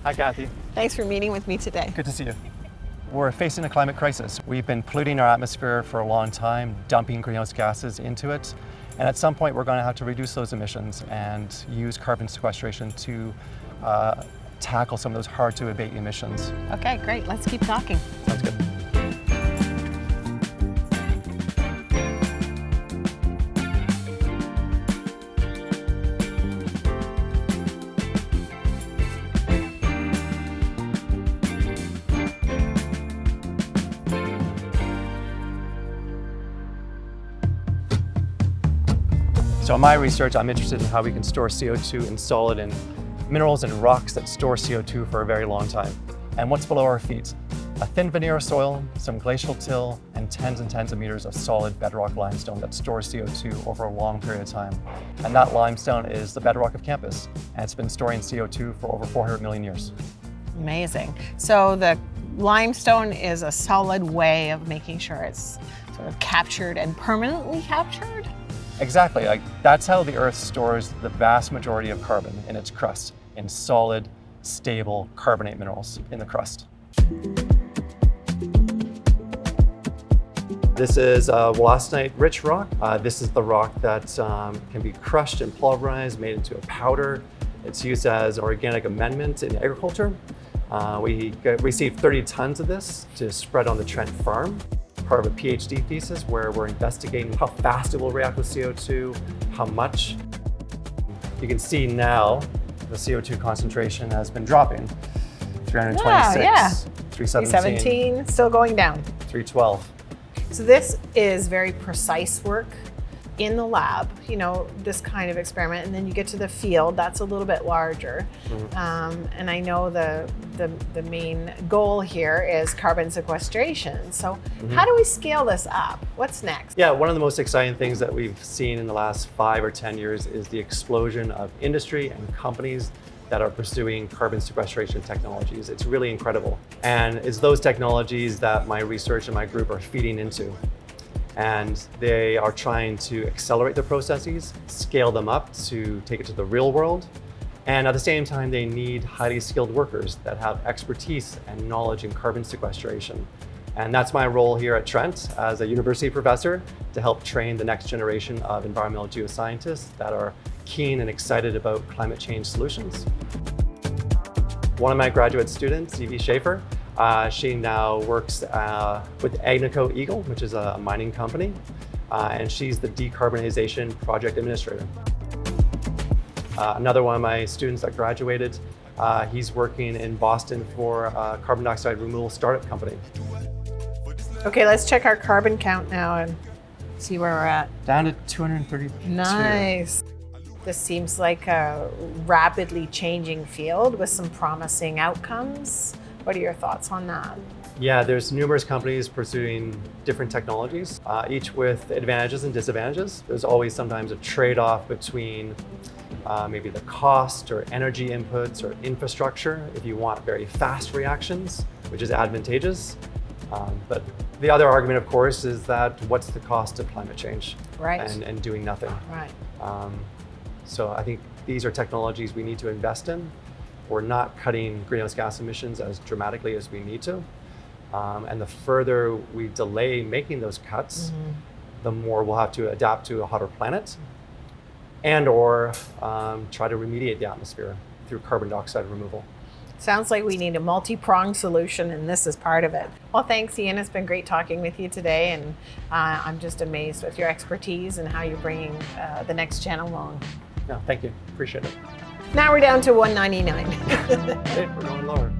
Hi, Cathy. Thanks for meeting with me today. Good to see you. We're facing a climate crisis. We've been polluting our atmosphere for a long time, dumping greenhouse gases into it. And at some point, we're going to have to reduce those emissions and use carbon sequestration to tackle some of those hard-to-abate emissions. Okay, great. Let's keep talking. Sounds good. So in my research, I'm interested in how we can store CO2 in solid and minerals and rocks that store CO2 for a very long time. And what's below our feet? A thin veneer of soil, some glacial till, and tens of meters of solid bedrock limestone that stores CO2 over a long period of time. And that limestone is the bedrock of campus, and it's been storing CO2 for over 400 million years. Amazing. So the limestone is a solid way of making sure it's sort of captured and permanently captured? Exactly, that's how the Earth stores the vast majority of carbon in its crust, in solid, stable carbonate minerals in the crust. This is a wollastonite-rich rock. This is the rock that can be crushed and pulverized, made into a powder. It's used as organic amendment in agriculture. We received 30 tons of this to spread on the Trent farm. Part of a PhD thesis where we're investigating how fast it will react with CO2, how much. You can see now the CO2 concentration has been dropping. 326, 317, still going down. 312. So this is very precise work in the lab, you know, this kind of experiment, and then you get to the field, that's a little bit larger. And I know the main goal here is carbon sequestration. So how do we scale this up? What's next? Yeah, one of the most exciting things that we've seen in the last 5 or 10 years is the explosion of industry and companies that are pursuing carbon sequestration technologies. It's really incredible. And it's those technologies that my research and my group are feeding into. And they are trying to accelerate the processes, scale them up to take it to the real world. And at the same time, they need highly skilled workers that have expertise and knowledge in carbon sequestration. And that's my role here at Trent as a university professor to help train the next generation of environmental geoscientists that are keen and excited about climate change solutions. One of my graduate students, Evie Schaefer, she now works with Agnico Eagle, which is a mining company, and she's the decarbonization project administrator. Another one of my students that graduated, he's working in Boston for a carbon dioxide removal startup company. Okay, let's check our carbon count now and see where we're at. Down to 232. Nice. This seems like a rapidly changing field with some promising outcomes. What are your thoughts on that? Yeah, there's numerous companies pursuing different technologies, each with advantages and disadvantages. There's always sometimes a trade-off between maybe the cost or energy inputs or infrastructure if you want very fast reactions, which is advantageous. But the other argument, of course, is that what's the cost of climate change and doing nothing? Right. So I think these are technologies we need to invest in. We're not cutting greenhouse gas emissions as dramatically as we need to. And the further we delay making those cuts, the more we'll have to adapt to a hotter planet and or try to remediate the atmosphere through carbon dioxide removal. Sounds like we need a multi-pronged solution, and this is part of it. Well, thanks, Ian. It's been great talking with you today, and I'm just amazed with your expertise and how you're bringing the next gen along. Yeah, thank you. Appreciate it. Now we're down to 199. Hey, we're going lower.